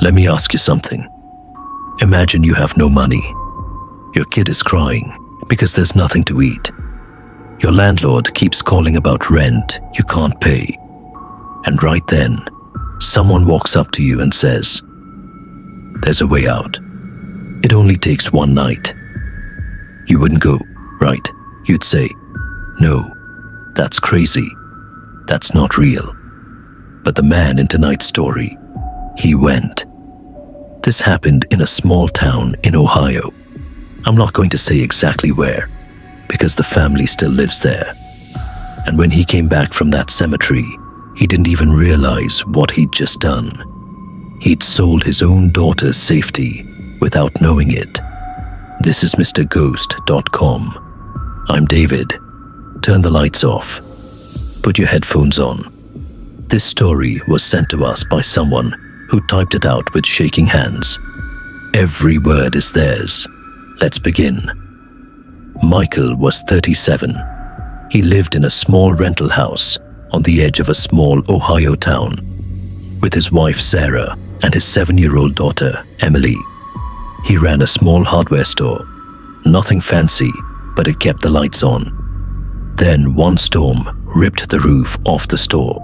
Let me ask you something. Imagine you have no money. Your kid is crying because there's nothing to eat. Your landlord keeps calling about rent you can't pay. And right then, someone walks up to you and says, "There's a way out. It only takes one night." You wouldn't go, right? You'd say, "No, that's crazy. That's not real." But the man in tonight's story, he went. This happened in a small town in Ohio. I'm not going to say exactly where, because the family still lives there. And when he came back from that cemetery, he didn't even realize what he'd just done. He'd sold his own daughter's safety without knowing it. This is MrGhost.com. I'm David. Turn the lights off. Put your headphones on. This story was sent to us by someone who typed it out with shaking hands. Every word is theirs. Let's begin. Michael was 37. He lived in a small rental house on the edge of a small Ohio town with his wife Sarah and his 7-year-old daughter Emily. He ran a small hardware store. Nothing fancy, but it kept the lights on. Then one storm ripped the roof off the store.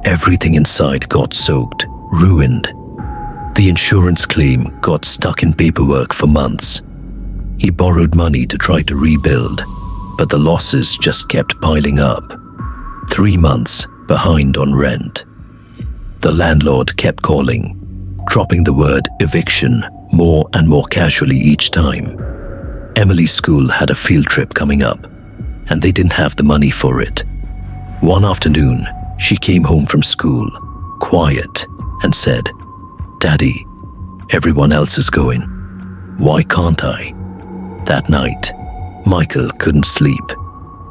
Everything inside got soaked, ruined. The insurance claim got stuck in paperwork for months. He borrowed money to try to rebuild, but the losses just kept piling up. 3 months behind on rent. The landlord kept calling, dropping the word eviction more and more casually each time. Emily's school had a field trip coming up, and they didn't have the money for it. One afternoon, she came home from school, quiet, and said, "Daddy, everyone else is going. Why can't I?" That night, Michael couldn't sleep.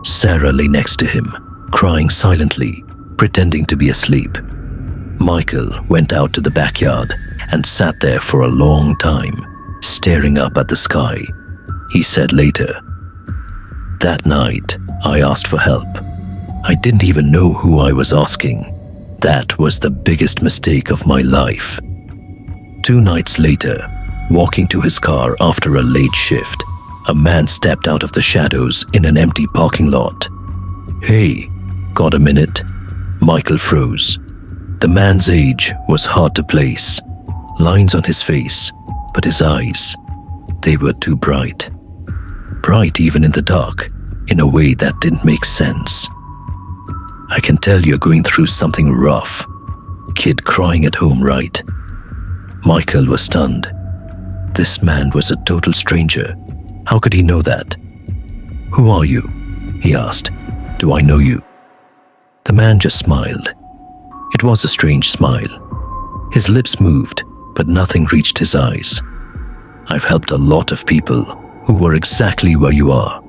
Sarah lay next to him, crying silently, pretending to be asleep. Michael went out to the backyard and sat there for a long time, staring up at the sky. He said later, "That night, I asked for help. I didn't even know who I was asking. That was the biggest mistake of my life." 2 nights later, walking to his car after a late shift, a man stepped out of the shadows in an empty parking lot. "Hey, got a minute?" Michael froze. The man's age was hard to place. Lines on his face, but his eyes, they were too bright. Bright even in the dark, in a way that didn't make sense. "I can tell you're going through something rough. Kid crying at home, right?" Michael was stunned. This man was a total stranger. How could he know that? "Who are you?" he asked. "Do I know you?" The man just smiled. It was a strange smile. His lips moved, but nothing reached his eyes. "I've helped a lot of people who were exactly where you are.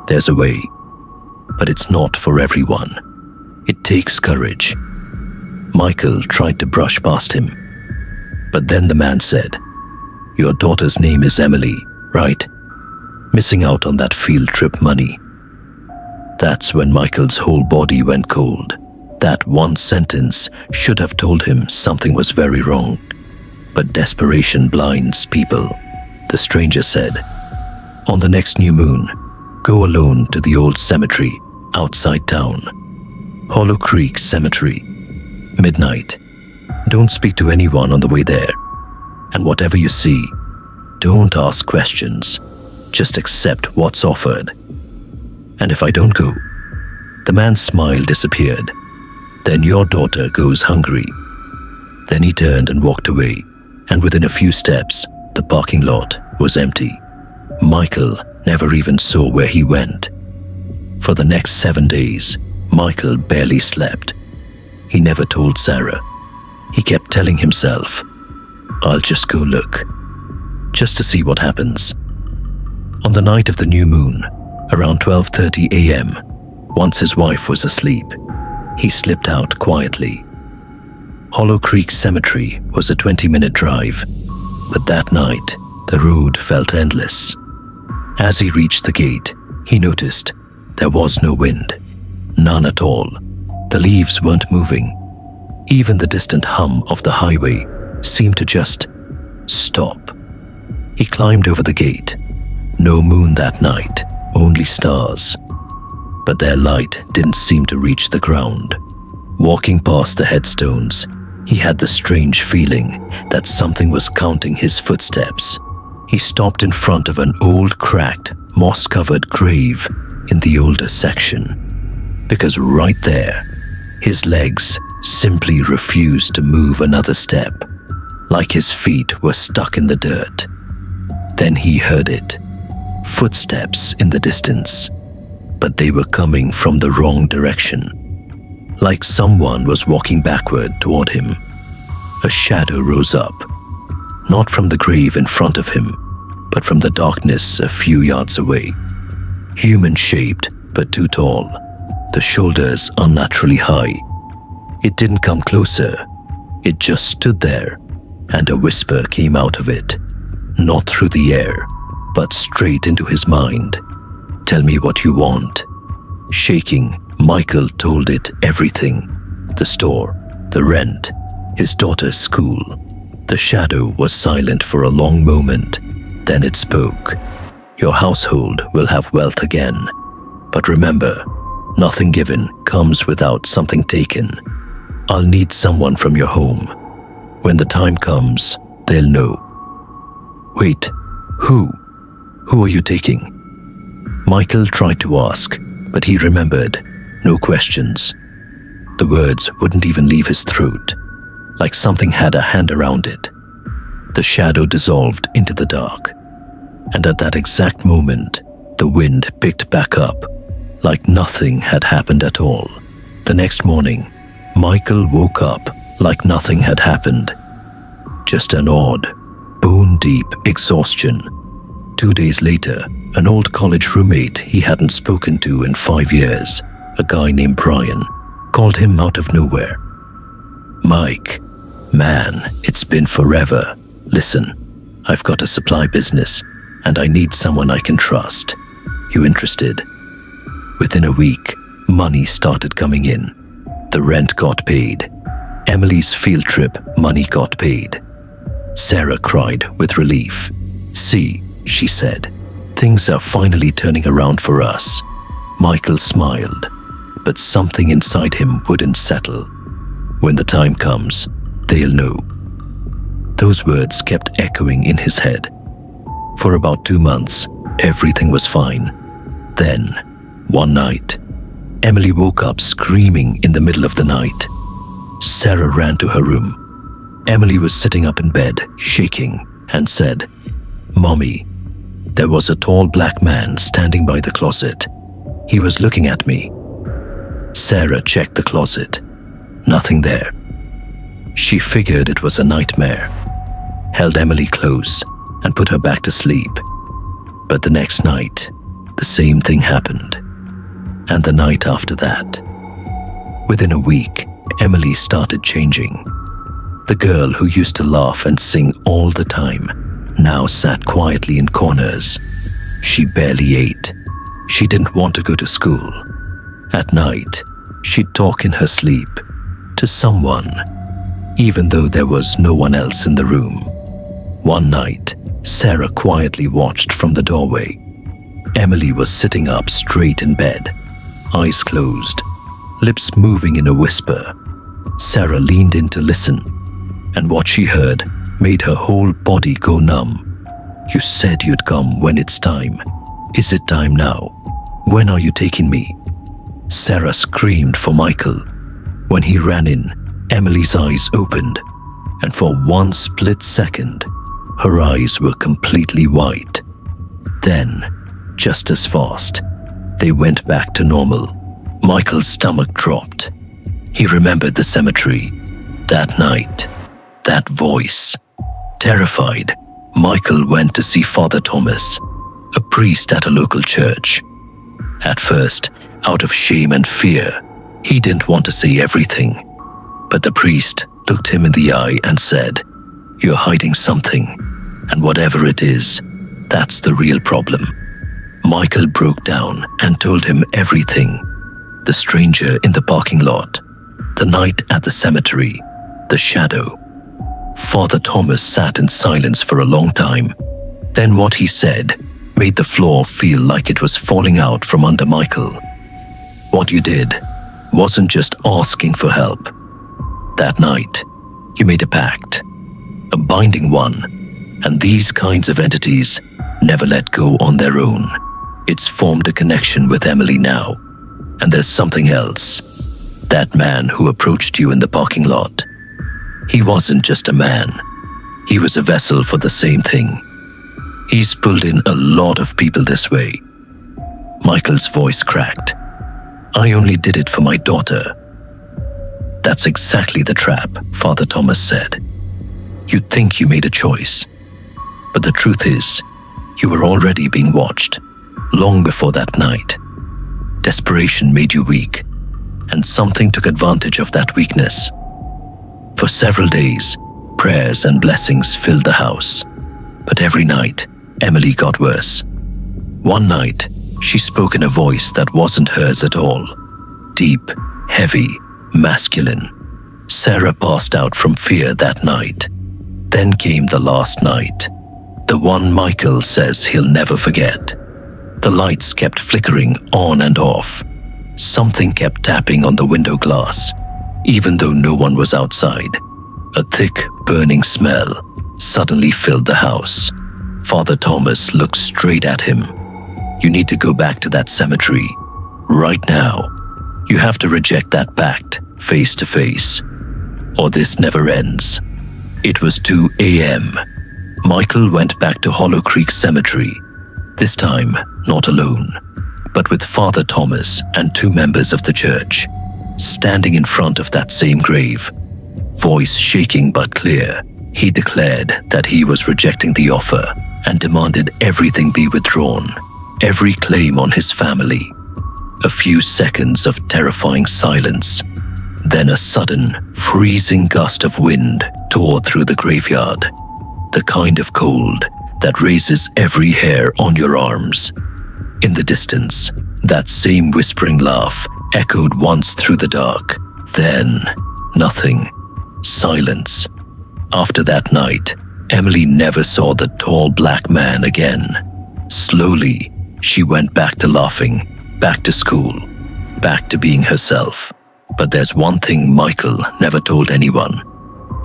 There's a way, but it's not for everyone. It takes courage." Michael tried to brush past him, but then the man said, "Your daughter's name is Emily, right? Missing out on that field trip money." That's when Michael's whole body went cold. That one sentence should have told him something was very wrong. But desperation blinds people. The stranger said, "On the next new moon, go alone to the old cemetery outside town. Hollow Creek Cemetery. Midnight. Don't speak to anyone on the way there. And whatever you see, don't ask questions. Just accept what's offered. And if I don't go," the man's smile disappeared, "then your daughter goes hungry." Then he turned and walked away, and within a few steps, the parking lot was empty. Michael never even saw where he went. For the next 7 days, Michael barely slept. He never told Sarah. He kept telling himself, "I'll just go look, just to see what happens." On the night of the new moon, around 12:30 a.m., once his wife was asleep, he slipped out quietly. Hollow Creek Cemetery was a 20-minute drive, but that night, the road felt endless. As he reached the gate, he noticed there was no wind. None at all. The leaves weren't moving. Even the distant hum of the highway seemed to just stop. He climbed over the gate. No moon that night, only stars. But their light didn't seem to reach the ground. Walking past the headstones, he had the strange feeling that something was counting his footsteps. He stopped in front of an old, cracked, moss-covered grave in the older section, because right there, his legs simply refused to move another step, like his feet were stuck in the dirt. Then he heard it, footsteps in the distance, but they were coming from the wrong direction, like someone was walking backward toward him. A shadow rose up, not from the grave in front of him, but from the darkness a few yards away. Human-shaped, but too tall, the shoulders unnaturally high. It didn't come closer, it just stood there, and a whisper came out of it, not through the air, but straight into his mind. "Tell me what you want." Shaking, Michael told it everything. The store, the rent, his daughter's school. The shadow was silent for a long moment. Then it spoke. "Your household will have wealth again. But remember, nothing given comes without something taken. I'll need someone from your home. When the time comes, they'll know." "Wait, who? Who are you taking?" Michael tried to ask, but he remembered. No questions. The words wouldn't even leave his throat, like something had a hand around it. The shadow dissolved into the dark, and at that exact moment, the wind picked back up, like nothing had happened at all. The next morning, Michael woke up like nothing had happened. Just an odd, bone-deep exhaustion. 2 days later, an old college roommate he hadn't spoken to in 5 years, a guy named Brian, called him out of nowhere. "Mike, man, it's been forever. Listen, I've got a supply business, and I need someone I can trust. You interested?" Within a week, money started coming in. The rent got paid. Emily's field trip money got paid. Sarah cried with relief. "See," she said, "things are finally turning around for us." Michael smiled, but something inside him wouldn't settle. "When the time comes, they'll know." Those words kept echoing in his head. For about 2 months, everything was fine. Then, one night, Emily woke up screaming in the middle of the night. Sarah ran to her room. Emily was sitting up in bed, shaking, and said, "Mommy, there was a tall black man standing by the closet. He was looking at me." Sarah checked the closet. Nothing there. She figured it was a nightmare, held Emily close, and put her back to sleep. But the next night, the same thing happened. And the night after that. Within a week, Emily started changing. The girl who used to laugh and sing all the time now sat quietly in corners. She barely ate. She didn't want to go to school. At night, she'd talk in her sleep to someone, even though there was no one else in the room. One night, Sarah quietly watched from the doorway. Emily was sitting up straight in bed, eyes closed, lips moving in a whisper. Sarah leaned in to listen, and what she heard made her whole body go numb. "You said you'd come when it's time. Is it time now? When are you taking me?" Sarah screamed for Michael. When he ran in, Emily's eyes opened, and for one split second, her eyes were completely white. Then, just as fast, they went back to normal. Michael's stomach dropped. He remembered the cemetery, that night, that voice. Terrified, Michael went to see Father Thomas, a priest at a local church. At first, out of shame and fear, he didn't want to say everything. But the priest looked him in the eye and said, "You're hiding something, and whatever it is, that's the real problem." Michael broke down and told him everything. The stranger in the parking lot, the night at the cemetery, the shadow. Father Thomas sat in silence for a long time. Then what he said made the floor feel like it was falling out from under Michael. What you did wasn't just asking for help. That night, you made a pact, a binding one, and these kinds of entities never let go on their own. It's formed a connection with Emily now. And there's something else. That man who approached you in the parking lot. He wasn't just a man. He was a vessel for the same thing. He's pulled in a lot of people this way. Michael's voice cracked. I only did it for my daughter. That's exactly the trap, Father Thomas said. You'd think you made a choice. But the truth is, you were already being watched, long before that night. Desperation made you weak, and something took advantage of that weakness. For several days, prayers and blessings filled the house. But every night, Emily got worse. One night, she spoke in a voice that wasn't hers at all. Deep, heavy, masculine. Sarah passed out from fear that night. Then came the last night. The one Michael says he'll never forget. The lights kept flickering on and off. Something kept tapping on the window glass, even though no one was outside. A thick, burning smell suddenly filled the house. Father Thomas looked straight at him. You need to go back to that cemetery. Right now. You have to reject that pact, face to face. Or this never ends. It was 2 a.m. Michael went back to Hollow Creek Cemetery. This time, not alone, but with Father Thomas and 2 members of the church, standing in front of that same grave. Voice shaking but clear, he declared that he was rejecting the offer and demanded everything be withdrawn, every claim on his family. A few seconds of terrifying silence. Then a sudden, freezing gust of wind tore through the graveyard. The kind of cold that raises every hair on your arms. In the distance, that same whispering laugh echoed once through the dark. Then, nothing. Silence. After that night, Emily never saw the tall black man again. Slowly, she went back to laughing, back to school, back to being herself. But there's one thing Michael never told anyone.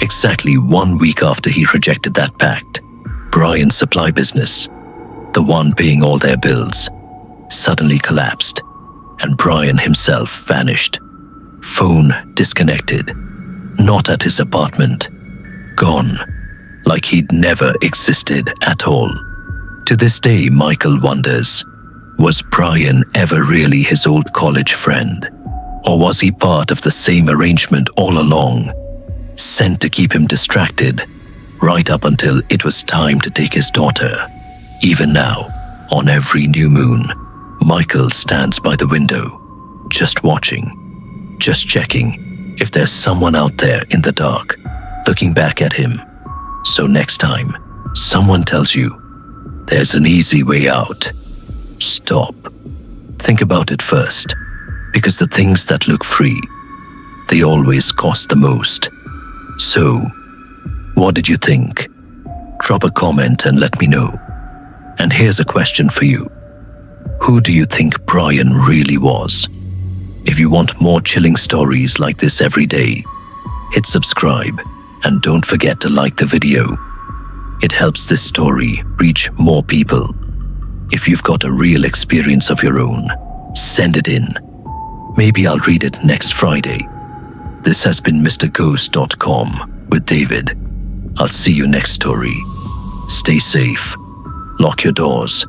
Exactly 1 week after he rejected that pact, Brian's supply business, the one paying all their bills, suddenly collapsed, and Brian himself vanished. Phone disconnected. Not at his apartment. Gone. Like he'd never existed at all. To this day, Michael wonders, was Brian ever really his old college friend? Or was he part of the same arrangement all along, sent to keep him distracted, right up until it was time to take his daughter? Even now, on every new moon, Michael stands by the window, just watching, just checking if there's someone out there in the dark, looking back at him. So next time, someone tells you, there's an easy way out, stop. Think about it first, because the things that look free, they always cost the most. So, what did you think? Drop a comment and let me know. And here's a question for you. Who do you think Brian really was? If you want more chilling stories like this every day, hit subscribe and don't forget to like the video. It helps this story reach more people. If you've got a real experience of your own, send it in. Maybe I'll read it next Friday. This has been MrGhost.com with David. I'll see you next story. Stay safe. Lock your doors